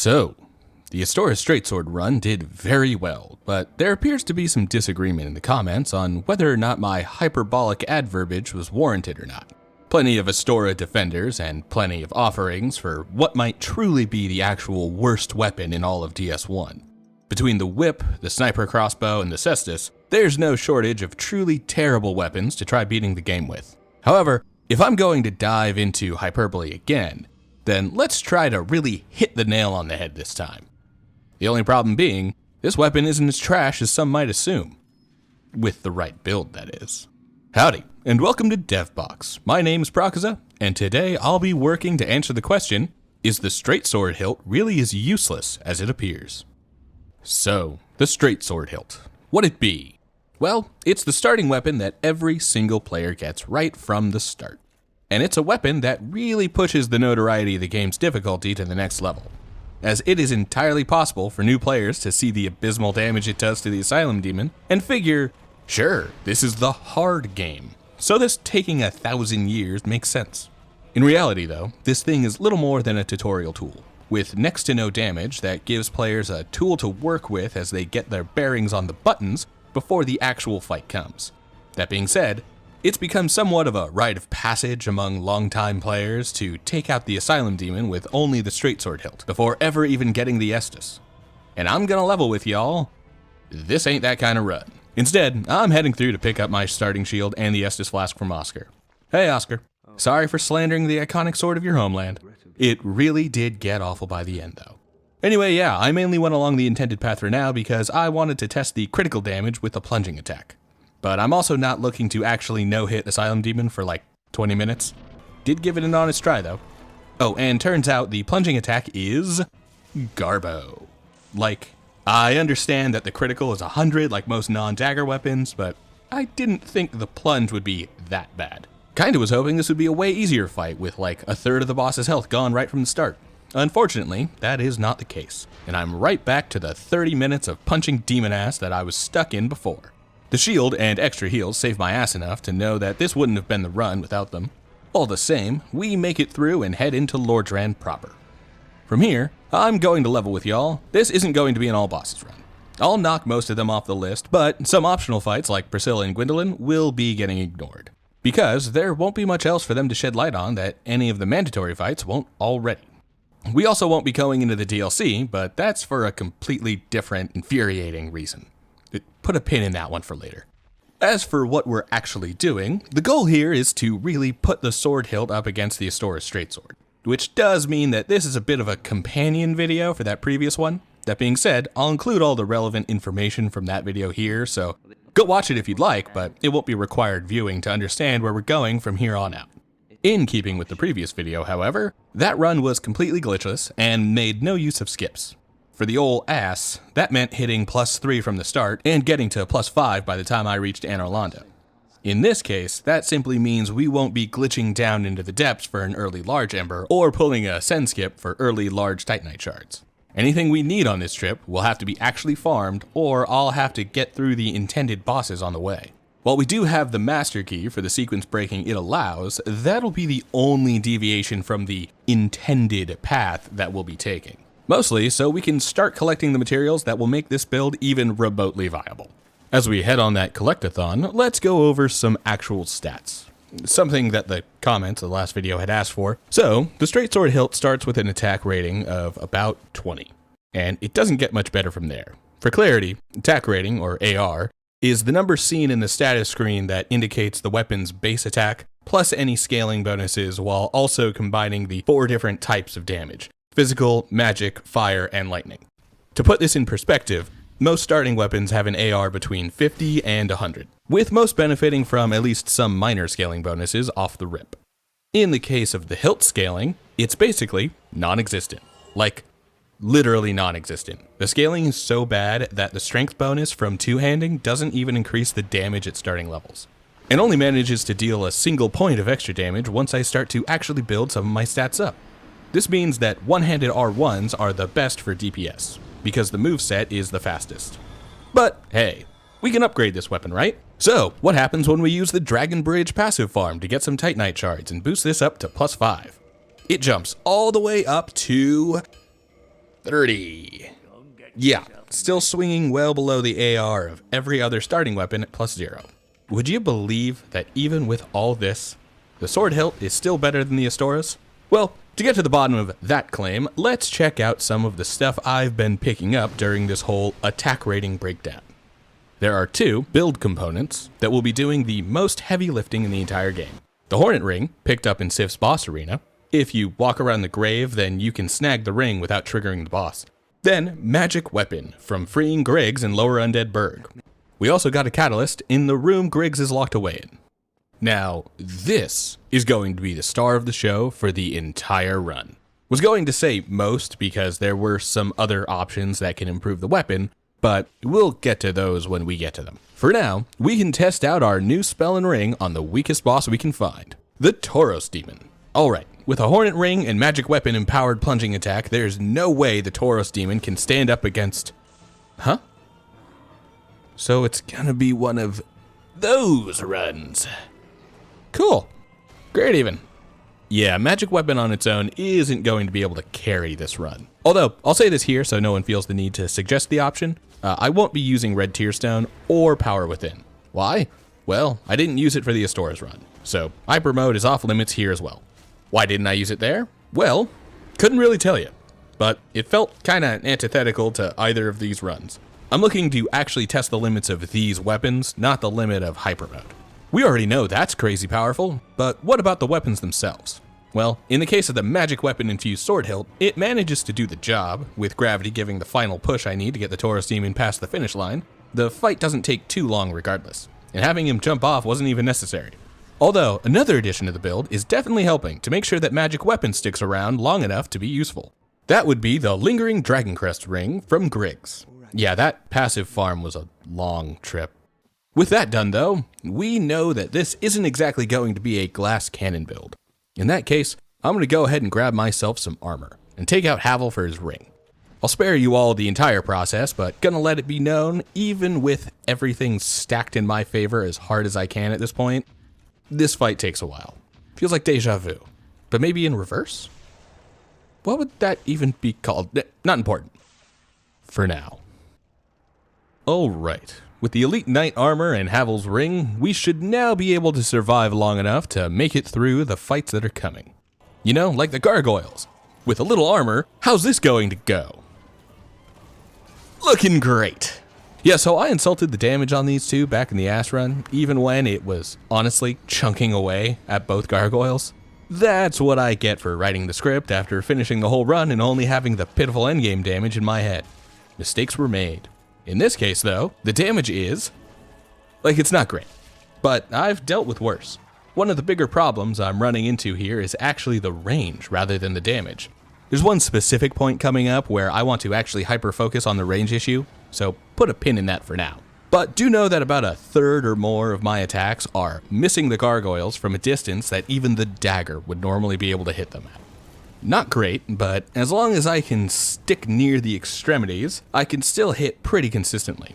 So, the Astora Straight Sword run did very well, but there appears to be some disagreement in the comments on whether or not my hyperbolic ad verbiage was warranted or not. Plenty of Astora defenders and plenty of offerings for what might truly be the actual worst weapon in all of DS1. Between the whip, the sniper crossbow, and the cestus, there's no shortage of truly terrible weapons to try beating the game with. However, if I'm going to dive into hyperbole again, then let's try to really hit the nail on the head this time. The only problem being, this weapon isn't as trash as some might assume. With the right build, that is. Howdy, and welcome to DevBox. My name is Prakuza, and today I'll be working to answer the question, is the Straight Sword Hilt really as useless as it appears? So, the Straight Sword Hilt. What'd it be? Well, it's the starting weapon that every single player gets right from the start. And it's a weapon that really pushes the notoriety of the game's difficulty to the next level, as it is entirely possible for new players to see the abysmal damage it does to the Asylum Demon and figure, sure, this is the hard game, so this taking 1,000 years makes sense. In reality though, this thing is little more than a tutorial tool, with next to no damage that gives players a tool to work with as they get their bearings on the buttons before the actual fight comes. That being said, it's become somewhat of a rite of passage among longtime players to take out the Asylum Demon with only the Straight Sword Hilt before ever even getting the Estus. And I'm gonna level with y'all, this ain't that kind of run. Instead, I'm heading through to pick up my starting shield and the Estus flask from Oscar. Hey Oscar, sorry for slandering the iconic sword of your homeland. It really did get awful by the end though. Anyway, yeah, I mainly went along the intended path for now because I wanted to test the critical damage with the plunging attack. But I'm also not looking to actually no-hit Asylum Demon for like 20 minutes. Did give it an honest try though. Oh, and turns out the plunging attack is Garbo. Like, I understand that the critical is 100 like most non-dagger weapons, but I didn't think the plunge would be that bad. Kinda was hoping this would be a way easier fight with like a third of the boss's health gone right from the start. Unfortunately, that is not the case, and I'm right back to the 30 minutes of punching demon ass that I was stuck in before. The shield and extra heals saved my ass enough to know that this wouldn't have been the run without them. All the same, we make it through and head into Lordran proper. From here, I'm going to level with y'all. This isn't going to be an all bosses run. I'll knock most of them off the list, but some optional fights like Priscilla and Gwendolyn will be getting ignored, because there won't be much else for them to shed light on that any of the mandatory fights won't already. We also won't be going into the DLC, but that's for a completely different, infuriating reason. Put a pin in that one for later. As for what we're actually doing, the goal here is to really put the sword hilt up against the Astora Straight Sword, which does mean that this is a bit of a companion video for that previous one. That being said, I'll include all the relevant information from that video here, so go watch it if you'd like, but it won't be required viewing to understand where we're going from here on out. In keeping with the previous video, however, that run was completely glitchless and made no use of skips. For the ol' ass, that meant hitting +3 from the start and getting to +5 by the time I reached Anor Londo. In this case, that simply means we won't be glitching down into the depths for an early large ember or pulling a send skip for early large titanite shards. Anything we need on this trip will have to be actually farmed, or I'll have to get through the intended bosses on the way. While we do have the master key for the sequence breaking it allows, that'll be the only deviation from the intended path that we'll be taking. Mostly so we can start collecting the materials that will make this build even remotely viable. As we head on that collectathon, let's go over some actual stats. Something that the comments of the last video had asked for. So, the Straight Sword Hilt starts with an attack rating of about 20, and it doesn't get much better from there. For clarity, attack rating, or AR, is the number seen in the status screen that indicates the weapon's base attack, plus any scaling bonuses, while also combining the 4 different types of damage: physical, magic, fire, and lightning. To put this in perspective, most starting weapons have an AR between 50 and 100, with most benefiting from at least some minor scaling bonuses off the rip. In the case of the hilt scaling, it's basically non-existent. Like, literally non-existent. The scaling is so bad that the strength bonus from two-handing doesn't even increase the damage at starting levels, and only manages to deal a single point of extra damage once I start to actually build some of my stats up. This means that one-handed R1s are the best for DPS, because the moveset is the fastest. But hey, we can upgrade this weapon, right? So, what happens when we use the Dragon Bridge passive farm to get some Titanite shards and boost this up to +5? It jumps all the way up to 30. Yeah, still swinging well below the AR of every other starting weapon at +0. Would you believe that even with all this, the sword hilt is still better than the Astoras? Well, to get to the bottom of that claim, let's check out some of the stuff I've been picking up during this whole attack rating breakdown. There are 2 build components that will be doing the most heavy lifting in the entire game. The Hornet Ring, picked up in Sif's boss arena. If you walk around the grave, then you can snag the ring without triggering the boss. Then, Magic Weapon, from freeing Griggs in Lower Undead Burg. We also got a catalyst in the room Griggs is locked away in. Now, this is going to be the star of the show for the entire run. Was going to say most because there were some other options that can improve the weapon, but we'll get to those when we get to them. For now, we can test out our new spell and ring on the weakest boss we can find, the Tauros Demon. Alright, with a Hornet Ring and Magic Weapon empowered plunging attack, there's no way the Tauros Demon can stand up against... Huh? So it's gonna be one of those runs. Cool. Great even. Yeah, Magic Weapon on its own isn't going to be able to carry this run. Although, I'll say this here so no one feels the need to suggest the option. I won't be using Red Tearstone or Power Within. Why? Well, I didn't use it for the Astora's run, so Hyper Mode is off limits here as well. Why didn't I use it there? Well, couldn't really tell you, but it felt kinda antithetical to either of these runs. I'm looking to actually test the limits of these weapons, not the limit of Hyper Mode. We already know that's crazy powerful, but what about the weapons themselves? Well, in the case of the Magic Weapon infused sword hilt, it manages to do the job, with gravity giving the final push I need to get the Tauros Demon past the finish line. The fight doesn't take too long regardless, and having him jump off wasn't even necessary. Although, another addition to the build is definitely helping to make sure that Magic Weapon sticks around long enough to be useful. That would be the Lingering Dragon Crest ring from Griggs. Yeah, that passive farm was a long trip. With that done though, we know that this isn't exactly going to be a glass cannon build. In that case, I'm going to go ahead and grab myself some armor, and take out Havel for his ring. I'll spare you all the entire process, but gonna let it be known, even with everything stacked in my favor as hard as I can at this point, this fight takes a while. Feels like deja vu, but maybe in reverse? What would that even be called? Not important. For now. Alright. With the Elite Knight armor and Havel's ring, we should now be able to survive long enough to make it through the fights that are coming. You know, like the gargoyles. With a little armor, how's this going to go? Looking great. Yeah, so I insulted the damage on these two back in the Ash run, even when it was honestly chunking away at both gargoyles. That's what I get for writing the script after finishing the whole run and only having the pitiful endgame damage in my head. Mistakes were made. In this case, though, the damage is... like, it's not great. But I've dealt with worse. One of the bigger problems I'm running into here is actually the range rather than the damage. There's one specific point coming up where I want to actually hyper-focus on the range issue, so put a pin in that for now. But do know that about a third or more of my attacks are missing the gargoyles from a distance that even the dagger would normally be able to hit them at. Not great, but as long as I can stick near the extremities, I can still hit pretty consistently.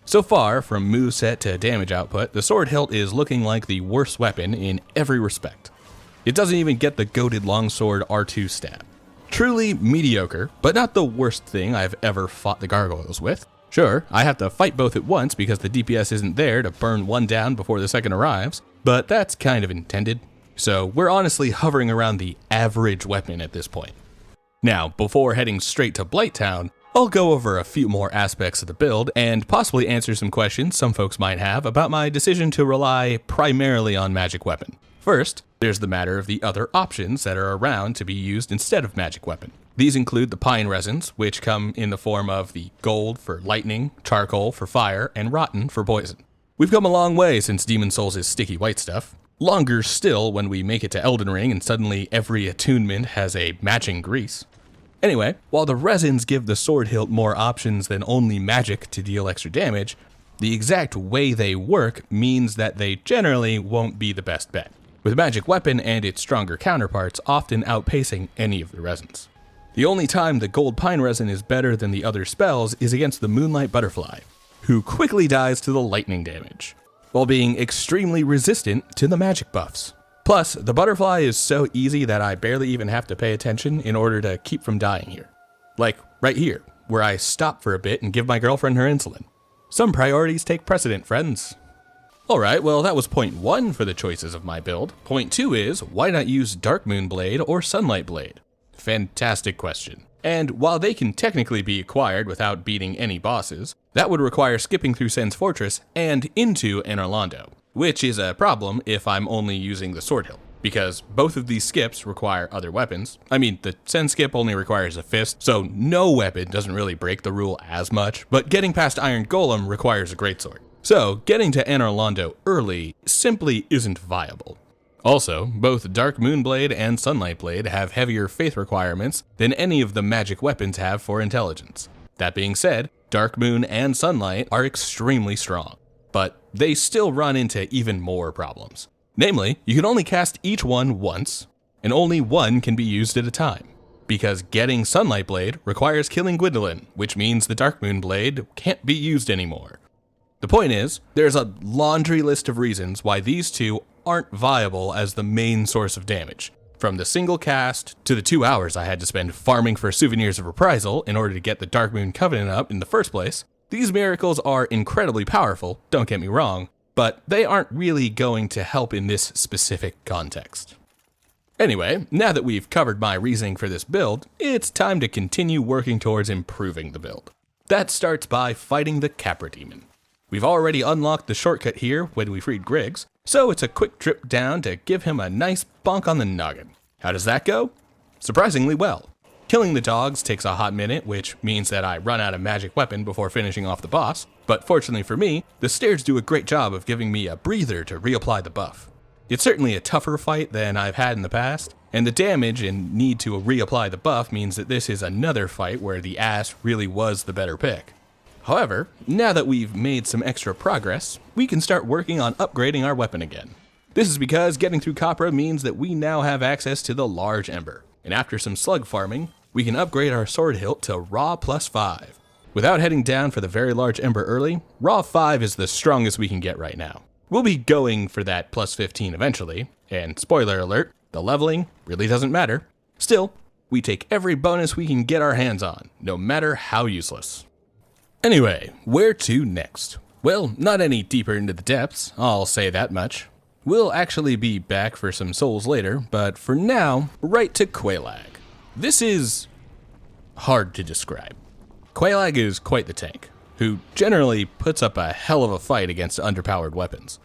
So far, from moveset to damage output, the sword hilt is looking like the worst weapon in every respect. It doesn't even get the goated longsword R2 stab. Truly mediocre, but not the worst thing I've ever fought the gargoyles with. Sure, I have to fight both at once because the DPS isn't there to burn one down before the second arrives, but that's kind of intended. So we're honestly hovering around the average weapon at this point. Now, before heading straight to Blighttown, I'll go over a few more aspects of the build and possibly answer some questions some folks might have about my decision to rely primarily on Magic Weapon. First, there's the matter of the other options that are around to be used instead of Magic Weapon. These include the pine resins, which come in the form of the gold for lightning, charcoal for fire, and rotten for poison. We've come a long way since Demon Souls' sticky white stuff. Longer still when we make it to Elden Ring and suddenly every attunement has a matching grease. Anyway, while the resins give the sword hilt more options than only magic to deal extra damage, the exact way they work means that they generally won't be the best bet, with Magic Weapon and its stronger counterparts often outpacing any of the resins. The only time the gold pine resin is better than the other spells is against the Moonlight Butterfly, who quickly dies to the lightning damage, while being extremely resistant to the magic buffs. Plus, the butterfly is so easy that I barely even have to pay attention in order to keep from dying here. Like right here, where I stop for a bit and give my girlfriend her insulin. Some priorities take precedent, friends. Alright, well that was point 1 for the choices of my build. Point 2 is, why not use Dark Moon Blade or Sunlight Blade? Fantastic question. And while they can technically be acquired without beating any bosses, that would require skipping through Sen's Fortress and into Anor Londo, which is a problem if I'm only using the Sword Hilt, because both of these skips require other weapons. I mean, the Sen skip only requires a fist, so no weapon doesn't really break the rule as much, but getting past Iron Golem requires a greatsword. So getting to Anor Londo early simply isn't viable. Also, both Dark Moonblade and Sunlight Blade have heavier faith requirements than any of the magic weapons have for intelligence. That being said, Dark Moon and Sunlight are extremely strong, but they still run into even more problems. Namely, you can only cast each one once, and only one can be used at a time, because getting Sunlight Blade requires killing Gwendolyn, which means the Dark Moon Blade can't be used anymore. The point is, there's a laundry list of reasons why these two aren't viable as the main source of damage. From the single cast to the 2 hours I had to spend farming for Souvenirs of Reprisal in order to get the Dark Moon Covenant up in the first place, these miracles are incredibly powerful, don't get me wrong, but they aren't really going to help in this specific context. Anyway, now that we've covered my reasoning for this build, it's time to continue working towards improving the build. That starts by fighting the Capra Demon. We've already unlocked the shortcut here when we freed Griggs, so it's a quick trip down to give him a nice bonk on the noggin. How does that go? Surprisingly well. Killing the dogs takes a hot minute, which means that I run out of magic weapon before finishing off the boss, but fortunately for me, the stairs do a great job of giving me a breather to reapply the buff. It's certainly a tougher fight than I've had in the past, and the damage and need to reapply the buff means that this is another fight where the ass really was the better pick. However, now that we've made some extra progress, we can start working on upgrading our weapon again. This is because getting through Capra means that we now have access to the Large Ember, and after some slug farming, we can upgrade our sword hilt to Raw +5. Without heading down for the very Large Ember early, Raw 5 is the strongest we can get right now. We'll be going for that +15 eventually, and spoiler alert, the leveling really doesn't matter. Still, we take every bonus we can get our hands on, no matter how useless. Anyway, where to next? Well, not any deeper into the depths, I'll say that much. We'll actually be back for some souls later, but for now, right to Quelaag. This is hard to describe. Quelaag is quite the tank, who generally puts up a hell of a fight against underpowered weapons.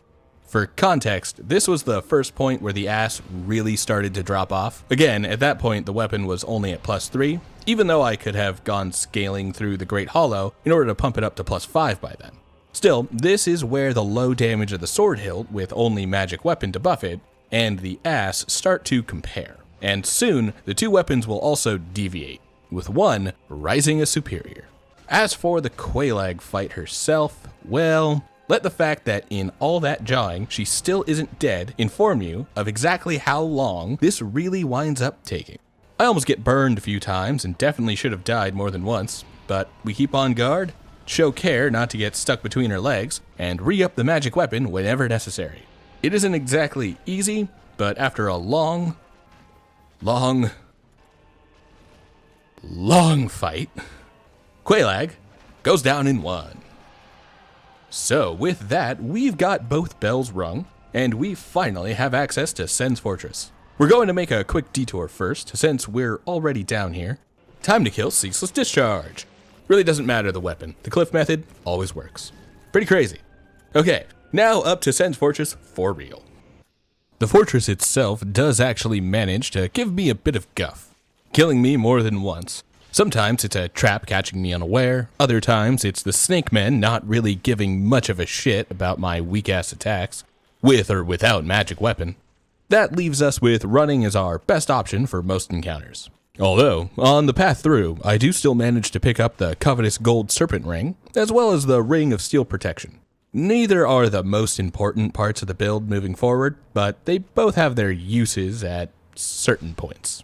For context, this was the first point where the ass really started to drop off. Again, at that point the weapon was only at +3, even though I could have gone scaling through the Great Hollow in order to pump it up to +5 by then. Still, this is where the low damage of the sword hilt with only magic weapon to buff it, and the ass start to compare. And soon, the two weapons will also deviate, with one rising as superior. As for the Quelaag fight herself, well, let the fact that in all that jawing she still isn't dead inform you of exactly how long this really winds up taking. I almost get burned a few times and definitely should have died more than once, but we keep on guard, show care not to get stuck between her legs, and re-up the magic weapon whenever necessary. It isn't exactly easy, but after a long fight, Quelaag goes down in one. So with that, we've got both bells rung, and we finally have access to Sen's Fortress. We're going to make a quick detour first, since we're already down here. Time to kill Ceaseless Discharge. Really doesn't matter the weapon, the cliff method always works. Pretty crazy. Okay, now up to Sen's Fortress for real. The fortress itself does actually manage to give me a bit of guff, killing me more than once. Sometimes it's a trap catching me unaware, other times it's the snake men not really giving much of a shit about my weak-ass attacks, with or without magic weapon. That leaves us with running as our best option for most encounters. Although, on the path through, I do still manage to pick up the covetous gold serpent ring, as well as the ring of steel protection. Neither are the most important parts of the build moving forward, but they both have their uses at certain points.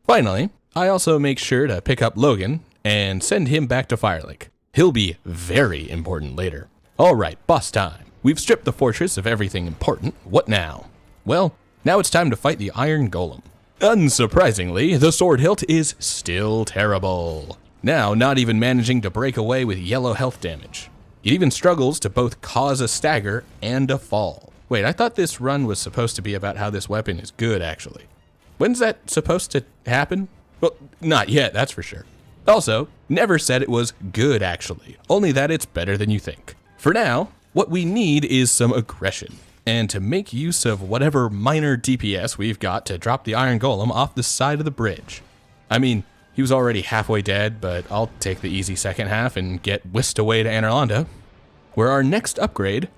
Finally, I also make sure to pick up Logan and send him back to Firelink. He'll be very important later. Alright, boss time. We've stripped the fortress of everything important. What now? Well, now it's time to fight the Iron Golem. Unsurprisingly, the sword hilt is still terrible. now not even managing to break away with yellow health damage. It even struggles to both cause a stagger and a fall. Wait, I thought this run was supposed to be about how this weapon is good, actually. When's that supposed to happen? Well, not yet, that's for sure. Also, never said it was good, actually, only that it's better than you think. For now, what we need is some aggression, and to make use of whatever minor DPS we've got to drop the Iron Golem off the side of the bridge. I mean, he was already halfway dead, but I'll take the easy second half and get whisked away to Anorlando, where our next upgrade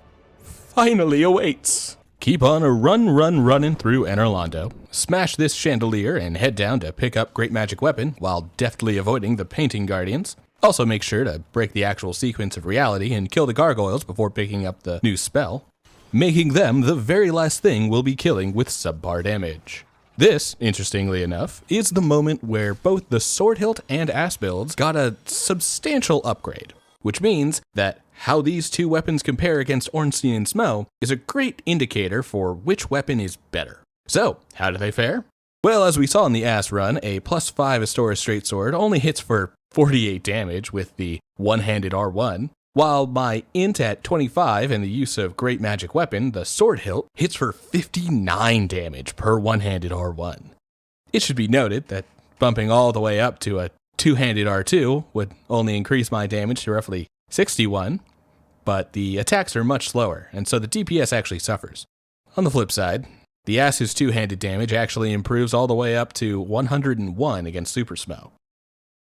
finally awaits. Keep on a running through Anorlando, smash this chandelier and head down to pick up Great Magic Weapon while deftly avoiding the Painting Guardians. Also make sure to break the actual sequence of reality and kill the gargoyles before picking up the new spell, making them the very last thing we'll be killing with subpar damage. This, interestingly enough, is the moment where both the Sword Hilt and Ass builds got a substantial upgrade, which means that how these two weapons compare against Ornstein and Smo is a great indicator for which weapon is better. So, how do they fare? Well, as we saw in the Ass run, a +5 Astora Straight Sword only hits for 48 damage with the one-handed R1, while my int at 25 and the use of Great Magic Weapon, the Sword Hilt, hits for 59 damage per one-handed R1. It should be noted that bumping all the way up to a two-handed R2 would only increase my damage to roughly 61, but the attacks are much slower, and so the DPS actually suffers. On the flip side, the Ass's two-handed damage actually improves all the way up to 101 against Super Smo.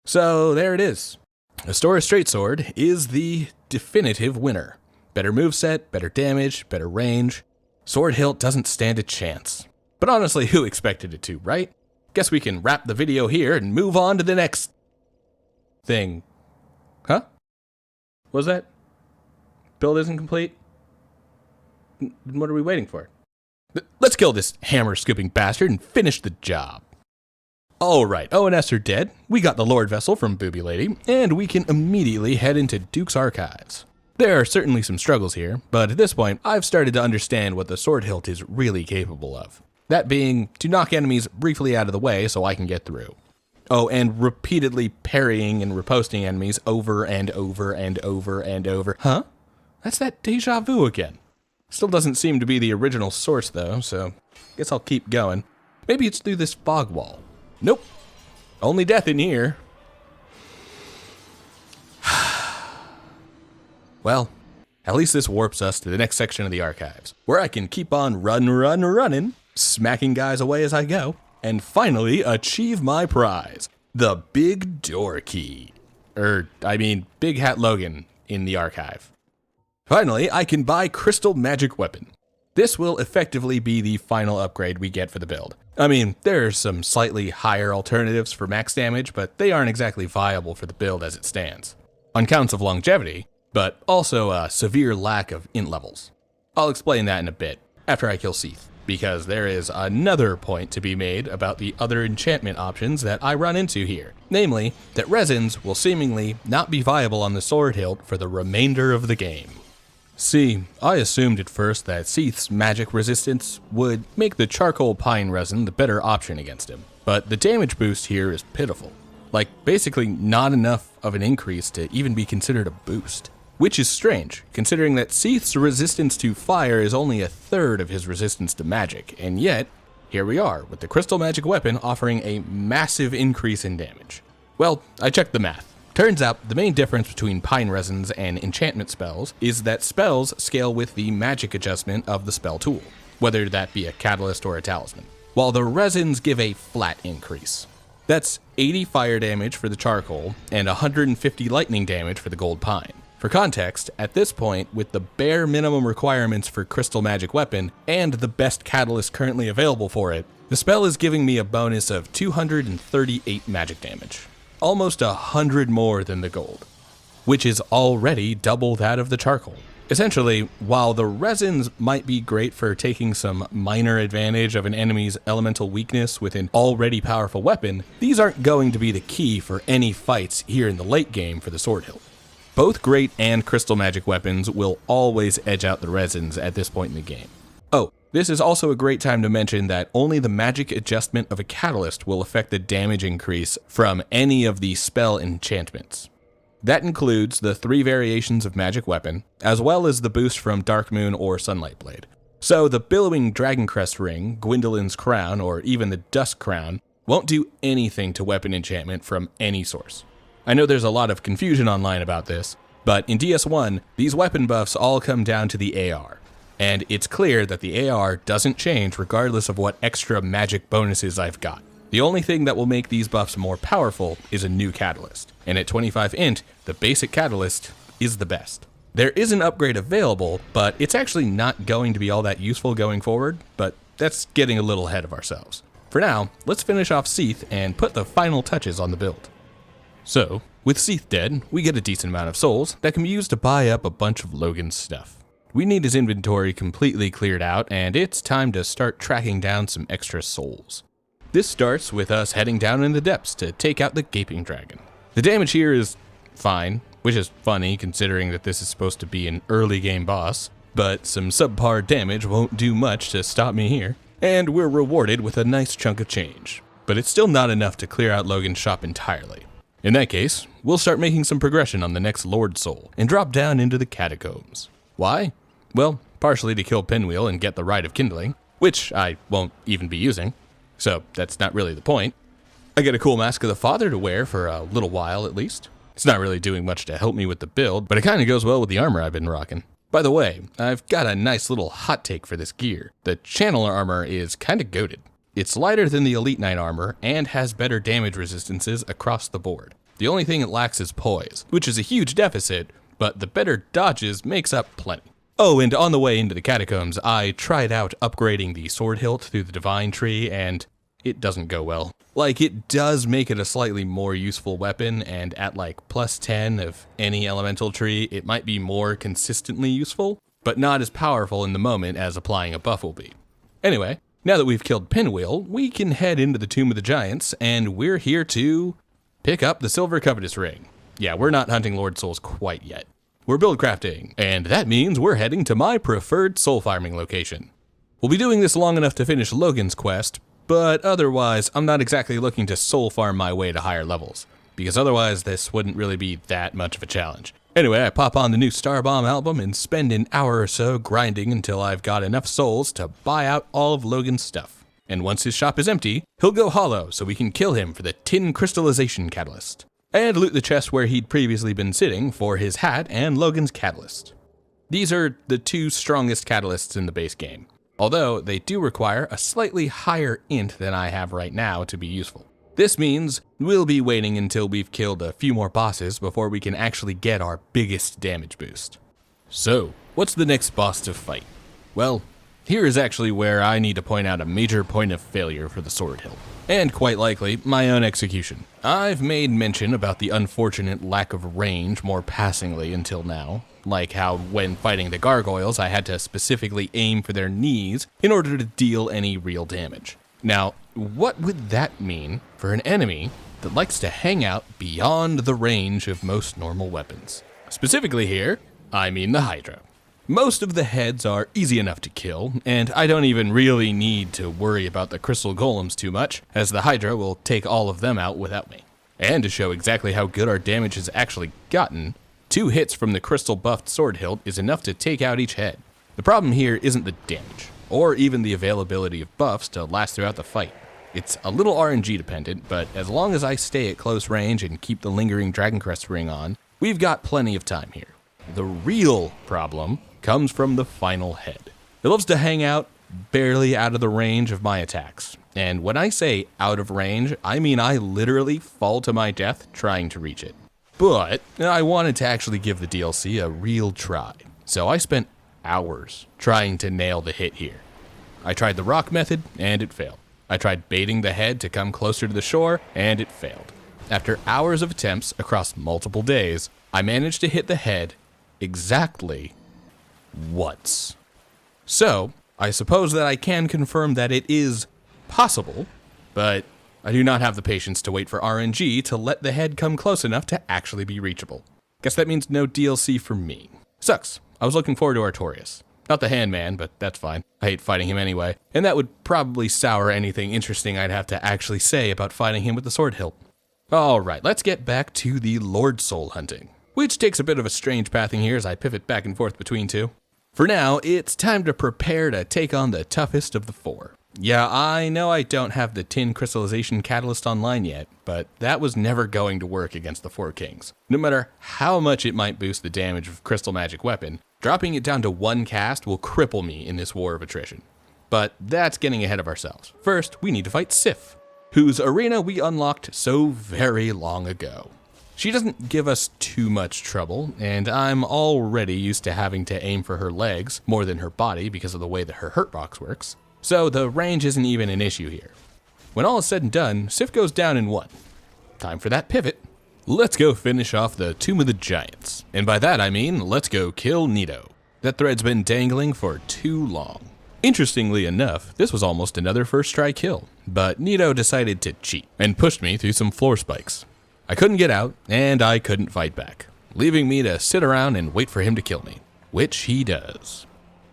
So there it is. Astora Straight Sword is the definitive winner. Better moveset, better damage, better range. Sword Hilt doesn't stand a chance. But honestly, who expected it to, right? Guess we can wrap the video here and move on to the next thing. Huh? What was that? Build isn't complete? What are we waiting for? Let's kill this hammer-scooping bastard and finish the job. Alright, O and S are dead, we got the Lord Vessel from Booby Lady, and we can immediately head into Duke's Archives. There are certainly some struggles here, but at this point, I've started to understand what the Sword Hilt is really capable of. That being, to knock enemies briefly out of the way so I can get through. Oh, and repeatedly parrying and riposting enemies over and over and over and over. Huh? That's that deja vu again. Still doesn't seem to be the original source though, so guess I'll keep going. Maybe it's through this fog wall. Nope. Only death in here. Well, at least this warps us to the next section of the archives, where I can keep on running, smacking guys away as I go, and finally achieve my prize, the Big Door Key. Big Hat Logan in the archive. Finally, I can buy Crystal Magic Weapon. This will effectively be the final upgrade we get for the build. I mean, there are some slightly higher alternatives for max damage, but they aren't exactly viable for the build as it stands, on counts of longevity, but also a severe lack of int levels. I'll explain that in a bit, after I kill Seath, because there is another point to be made about the other enchantment options that I run into here, namely, that resins will seemingly not be viable on the Sword Hilt for the remainder of the game. See, I assumed at first that Seath's magic resistance would make the charcoal pine resin the better option against him, but the damage boost here is pitiful. Like, basically not enough of an increase to even be considered a boost. Which is strange, considering that Seath's resistance to fire is only a third of his resistance to magic, and yet, here we are, with the Crystal Magic Weapon offering a massive increase in damage. Well, I checked the math. Turns out, the main difference between pine resins and enchantment spells is that spells scale with the magic adjustment of the spell tool, whether that be a catalyst or a talisman, while the resins give a flat increase. That's 80 fire damage for the charcoal and 150 lightning damage for the gold pine. For context, at this point, with the bare minimum requirements for Crystal Magic Weapon and the best catalyst currently available for it, the spell is giving me a bonus of 238 magic damage. Almost 100 more than the gold, which is already double that of the charcoal. Essentially, while the resins might be great for taking some minor advantage of an enemy's elemental weakness with an already powerful weapon, these aren't going to be the key for any fights here in the late game for the Sword Hilt. Both Great and Crystal Magic Weapons will always edge out the resins at this point in the game. Oh, This is also a great time to mention that only the magic adjustment of a catalyst will affect the damage increase from any of the spell enchantments. That includes the 3 variations of magic weapon, as well as the boost from Dark Moon or Sunlight Blade. So the Billowing Dragoncrest Ring, Gwendolyn's Crown, or even the Dusk Crown won't do anything to weapon enchantment from any source. I know there's a lot of confusion online about this, but in DS1, these weapon buffs all come down to the AR. And it's clear that the AR doesn't change regardless of what extra magic bonuses I've got. The only thing that will make these buffs more powerful is a new catalyst, and at 25 int, the basic catalyst is the best. There is an upgrade available, but it's actually not going to be all that useful going forward, but that's getting a little ahead of ourselves. For now, let's finish off Seath and put the final touches on the build. So, with Seath dead, we get a decent amount of souls that can be used to buy up a bunch of Logan's stuff. We need his inventory completely cleared out, and it's time to start tracking down some extra souls. This starts with us heading down in the depths to take out the Gaping Dragon. The damage here is fine, which is funny considering that this is supposed to be an early game boss, but some subpar damage won't do much to stop me here, and we're rewarded with a nice chunk of change. But it's still not enough to clear out Logan's shop entirely. In that case, we'll start making some progression on the next LordSoul and drop down into the catacombs. Why? Well, partially to kill Pinwheel and get the Rite of Kindling, which I won't even be using, so that's not really the point. I get a cool Mask of the Father to wear for a little while at least. It's not really doing much to help me with the build, but it kinda goes well with the armor I've been rocking. By the way, I've got a nice little hot take for this gear. The Channeler armor is kinda goated. It's lighter than the Elite Knight armor and has better damage resistances across the board. The only thing it lacks is poise, which is a huge deficit, but the better dodges makes up plenty. Oh, and on the way into the catacombs, I tried out upgrading the sword hilt through the divine tree, and it doesn't go well. Like, it does make it a slightly more useful weapon, and at like plus 10 of any elemental tree, it might be more consistently useful, but not as powerful in the moment as applying a buff will be. Anyway, now that we've killed Pinwheel, we can head into the Tomb of the Giants, and we're here to pick up the Silver Covetous Ring. Yeah, we're not hunting Lord Souls quite yet. We're build crafting, and that means we're heading to my preferred soul farming location. We'll be doing this long enough to finish Logan's quest, but otherwise, I'm not exactly looking to soul farm my way to higher levels, because otherwise this wouldn't really be that much of a challenge. Anyway, I pop on the new Starbomb album and spend an hour or so grinding until I've got enough souls to buy out all of Logan's stuff. And once his shop is empty, he'll go hollow so we can kill him for the tin crystallization catalyst, and loot the chest where he'd previously been sitting for his hat and Logan's catalyst. These are the 2 strongest catalysts in the base game, although they do require a slightly higher int than I have right now to be useful. This means we'll be waiting until we've killed a few more bosses before we can actually get our biggest damage boost. So, what's the next boss to fight? Well, here is actually where I need to point out a major point of failure for the Sword Hilt, and quite likely my own execution. I've made mention about the unfortunate lack of range more passingly until now, like how when fighting the gargoyles I had to specifically aim for their knees in order to deal any real damage. Now, what would that mean for an enemy that likes to hang out beyond the range of most normal weapons? Specifically here, I mean the Hydra. Most of the heads are easy enough to kill, and I don't even really need to worry about the crystal golems too much, as the Hydra will take all of them out without me. And to show exactly how good our damage has actually gotten, 2 hits from the crystal buffed sword hilt is enough to take out each head. The problem here isn't the damage, or even the availability of buffs to last throughout the fight. It's a little RNG dependent, but as long as I stay at close range and keep the lingering Dragoncrest ring on, we've got plenty of time here. The real problem comes from the final head. It loves to hang out barely out of the range of my attacks. And when I say out of range, I mean I literally fall to my death trying to reach it. But I wanted to actually give the DLC a real try, so I spent hours trying to nail the hit here. I tried the rock method, and it failed. I tried baiting the head to come closer to the shore, and it failed. After hours of attempts across multiple days, I managed to hit the head exactly once. So, I suppose that I can confirm that it is possible, but I do not have the patience to wait for RNG to let the head come close enough to actually be reachable. Guess that means no DLC for me. Sucks. I was looking forward to Artorias. Not the Handman, but that's fine. I hate fighting him anyway, and that would probably sour anything interesting I'd have to actually say about fighting him with the sword hilt. Alright, let's get back to the LordSoul Hunting, which takes a bit of a strange pathing here as I pivot back and forth between two. For now, it's time to prepare to take on the toughest of the four. Yeah, I know I don't have the tin crystallization catalyst online yet, but that was never going to work against the Four Kings. No matter how much it might boost the damage of Crystal Magic Weapon, dropping it down to one cast will cripple me in this war of attrition. But that's getting ahead of ourselves. First, we need to fight Sif, whose arena we unlocked so very long ago. She doesn't give us too much trouble, and I'm already used to having to aim for her legs more than her body because of the way that her hurt box works, so the range isn't even an issue here. When all is said and done, Sif goes down in one. Time for that pivot. Let's go finish off the Tomb of the Giants, and by that I mean let's go kill Nito. That thread's been dangling for too long. Interestingly enough, this was almost another first try kill, but Nito decided to cheat and pushed me through some floor spikes. I couldn't get out, and I couldn't fight back, leaving me to sit around and wait for him to kill me, which he does.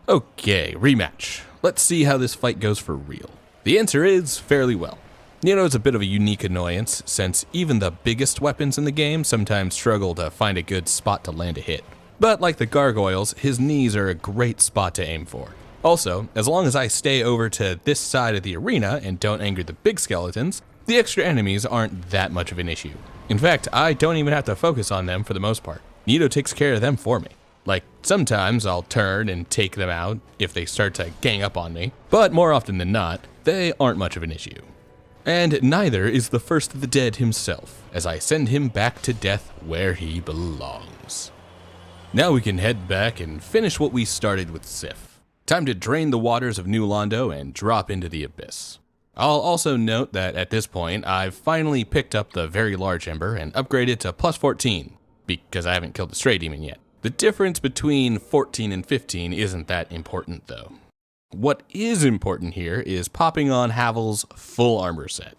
Okay, rematch. Let's see how this fight goes for real. The answer is fairly well. Nito's a bit of a unique annoyance, since even the biggest weapons in the game sometimes struggle to find a good spot to land a hit. But like the gargoyles, his knees are a great spot to aim for. Also, as long as I stay over to this side of the arena and don't anger the big skeletons, the extra enemies aren't that much of an issue. In fact, I don't even have to focus on them for the most part. Nito takes care of them for me. Like, sometimes I'll turn and take them out if they start to gang up on me, but more often than not, they aren't much of an issue. And neither is the first of the dead himself, as I send him back to death where he belongs. Now we can head back and finish what we started with Sif. Time to drain the waters of New Londo and drop into the abyss. I'll also note that at this point, I've finally picked up the very large ember and upgraded to plus 14, because I haven't killed the stray demon yet. The difference between 14 and 15 isn't that important though. What is important here is popping on Havel's full armor set.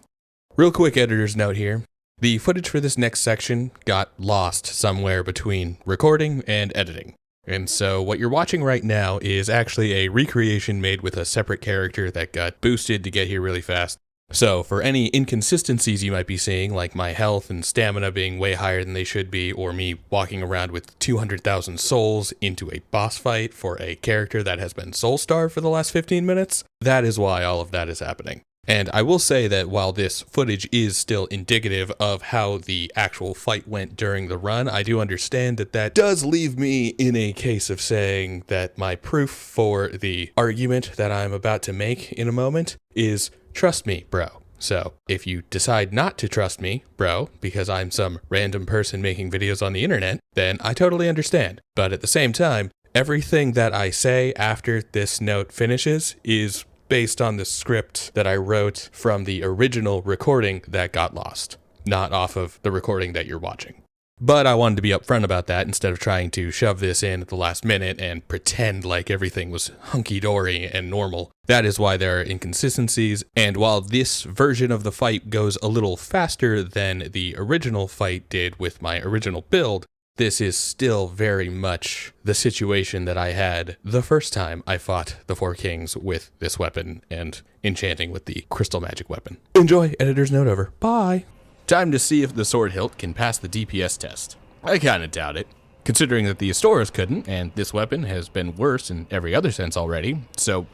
Real quick editor's note here. The footage for this next section got lost somewhere between recording and editing. And so what you're watching right now is actually a recreation made with a separate character that got boosted to get here really fast. So for any inconsistencies you might be seeing, like my health and stamina being way higher than they should be, or me walking around with 200,000 souls into a boss fight for a character that has been soul starved for the last 15 minutes, that is why all of that is happening. And I will say that while this footage is still indicative of how the actual fight went during the run, I do understand that that does leave me in a case of saying that my proof for the argument that I'm about to make in a moment is trust me, bro. So if you decide not to trust me, bro, because I'm some random person making videos on the internet, then I totally understand. But at the same time, everything that I say after this note finishes is based on the script that I wrote from the original recording that got lost, not off of the recording that you're watching. But I wanted to be upfront about that instead of trying to shove this in at the last minute and pretend like everything was hunky-dory and normal. That is why there are inconsistencies, and while this version of the fight goes a little faster than the original fight did with my original build, this is still very much the situation that I had the first time I fought the Four Kings with this weapon and enchanting with the crystal magic weapon. Enjoy, editor's note over. Bye. Time to see if the sword hilt can pass the DPS test. I kinda doubt it, considering that the Astoras couldn't, and this weapon has been worse in every other sense already, so...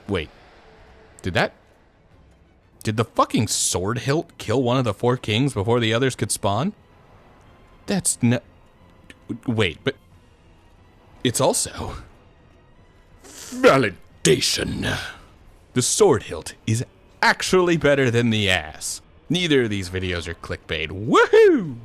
Wait, Did the fucking sword hilt kill one of the Four Kings before the others could spawn? That's no... Wait, but... It's also... Validation. The sword hilt is actually better than the ass. Neither of these videos are clickbait. Woohoo!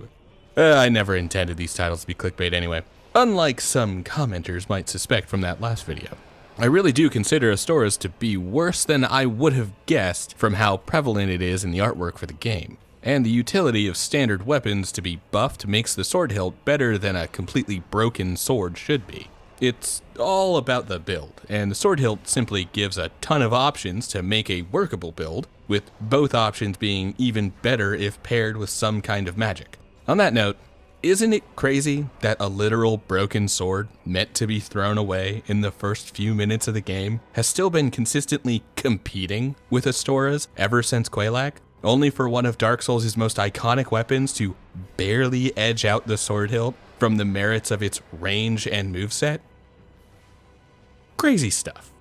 I never intended these titles to be clickbait anyway, unlike some commenters might suspect from that last video. I really do consider Astora's to be worse than I would have guessed from how prevalent it is in the artwork for the game. And the utility of standard weapons to be buffed makes the sword hilt better than a completely broken sword should be. It's all about the build, and the Sword Hilt simply gives a ton of options to make a workable build, with both options being even better if paired with some kind of magic. On that note, isn't it crazy that a literal broken sword meant to be thrown away in the first few minutes of the game has still been consistently competing with Astora's ever since Quelaag, only for one of Dark Souls' most iconic weapons to barely edge out the Sword Hilt from the merits of its range and moveset? Crazy stuff.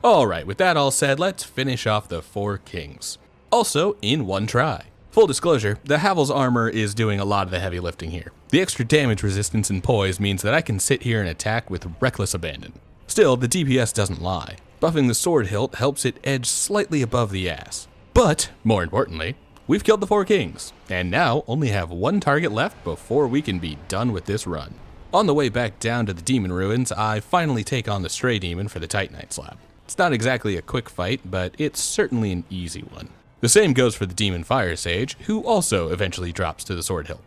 Alright, with that all said, let's finish off the 4 kings. Also, in one try. Full disclosure, the Havel's armor is doing a lot of the heavy lifting here. The extra damage resistance and poise means that I can sit here and attack with reckless abandon. Still, the DPS doesn't lie. Buffing the sword hilt helps it edge slightly above the ass. But, more importantly, we've killed the 4 kings, and now only have 1 target left before we can be done with this run. On the way back down to the demon ruins, I finally take on the stray demon for the Titanite slab. It's not exactly a quick fight, but it's certainly an easy one. The same goes for the demon fire sage, who also eventually drops to the sword hilt.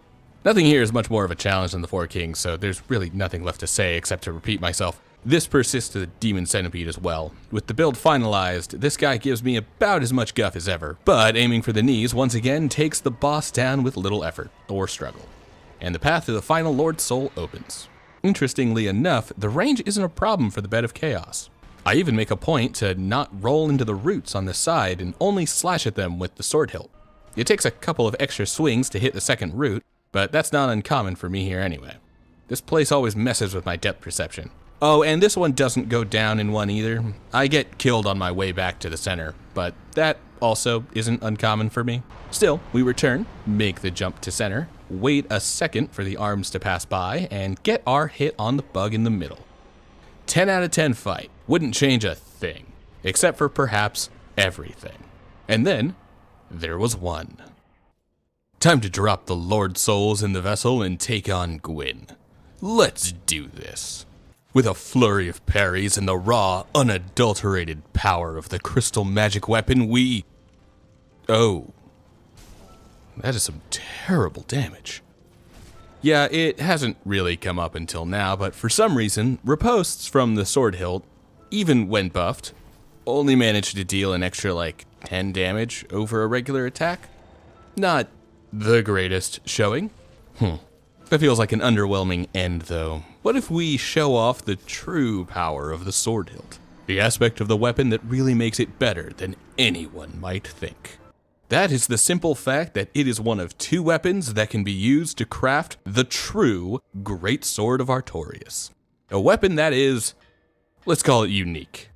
Nothing here is much more of a challenge than the 4 kings, so there's really nothing left to say except to repeat myself. This persists to the demon centipede as well. With the build finalized, this guy gives me about as much guff as ever, but aiming for the knees once again takes the boss down with little effort, or struggle. And the path to the final LordSoul opens. Interestingly enough, the range isn't a problem for the Bed of Chaos. I even make a point to not roll into the roots on the side and only slash at them with the sword hilt. It takes a couple of extra swings to hit the second root, but that's not uncommon for me here anyway. This place always messes with my depth perception. Oh, and this one doesn't go down in one either. I get killed on my way back to the center, but that also isn't uncommon for me. Still, we return, make the jump to center, wait a second for the arms to pass by, and get our hit on the bug in the middle. 10 out of 10 fight. Wouldn't change a thing, except for perhaps everything. And then, there was one. Time to drop the Lord Souls in the vessel and take on Gwyn. Let's do this. With a flurry of parries and the raw, unadulterated power of the crystal magic weapon, we... Oh. That is some terrible damage. Yeah, it hasn't really come up until now, but for some reason, riposts from the sword hilt, even when buffed, only managed to deal an extra 10 damage over a regular attack. Not the greatest showing. That feels like an underwhelming end though. What if we show off the true power of the sword hilt? The aspect of the weapon that really makes it better than anyone might think. That is the simple fact that it is one of 2 weapons that can be used to craft the true Great Sword of Artorias. A weapon that is, let's call it unique.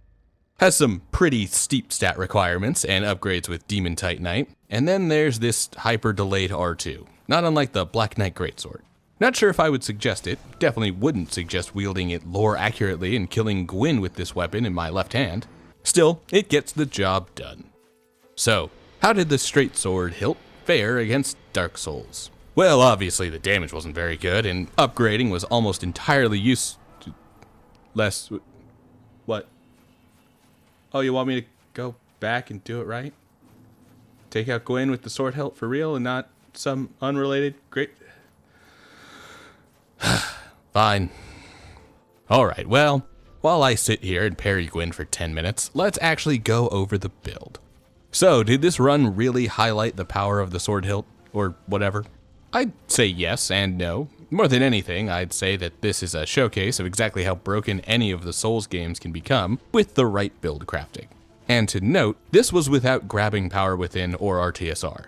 Has some pretty steep stat requirements and upgrades with Demon Titanite, and then there's this hyper-delayed R2, not unlike the Black Knight Greatsword. Not sure if I would suggest it, definitely wouldn't suggest wielding it lore accurately and killing Gwyn with this weapon in my left hand. Still, it gets the job done. So, how did the Straight Sword Hilt fare against Dark Souls? Well, obviously the damage wasn't very good, and upgrading was almost entirely less... What? Oh, you want me to go back and do it right? Take out Gwyn with the sword hilt for real and not some unrelated great... Fine. Alright, well, while I sit here and parry Gwyn for 10 minutes, let's actually go over the build. So, did this run really highlight the power of the sword hilt, or whatever? I'd say yes and no. More than anything, I'd say that this is a showcase of exactly how broken any of the Souls games can become with the right build crafting. And to note, this was without grabbing power within or RTSR.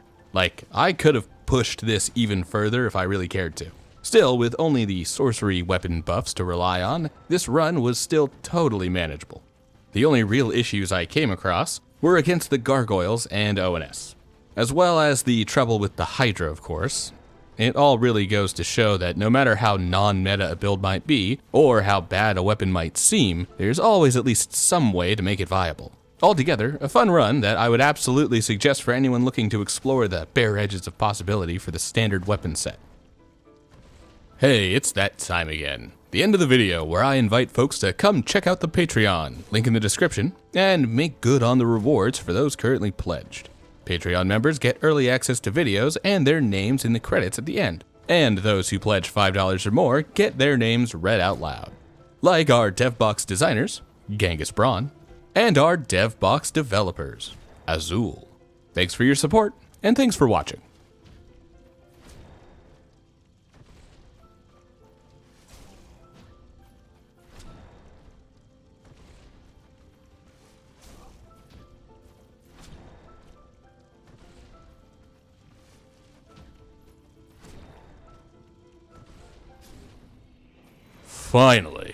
I could have pushed this even further if I really cared to. Still, with only the sorcery weapon buffs to rely on, this run was still totally manageable. The only real issues I came across were against the gargoyles and ONS, as well as the trouble with the Hydra, of course. It all really goes to show that no matter how non-meta a build might be, or how bad a weapon might seem, there's always at least some way to make it viable. Altogether, a fun run that I would absolutely suggest for anyone looking to explore the bare edges of possibility for the standard weapon set. Hey, it's that time again. The end of the video where I invite folks to come check out the Patreon, link in the description, and make good on the rewards for those currently pledged. Patreon members get early access to videos and their names in the credits at the end, and those who pledge $5 or more get their names read out loud. like our DevBox designers, Genghis Braun, and our DevBox developers, Azul. Thanks for your support, and thanks for watching. Finally.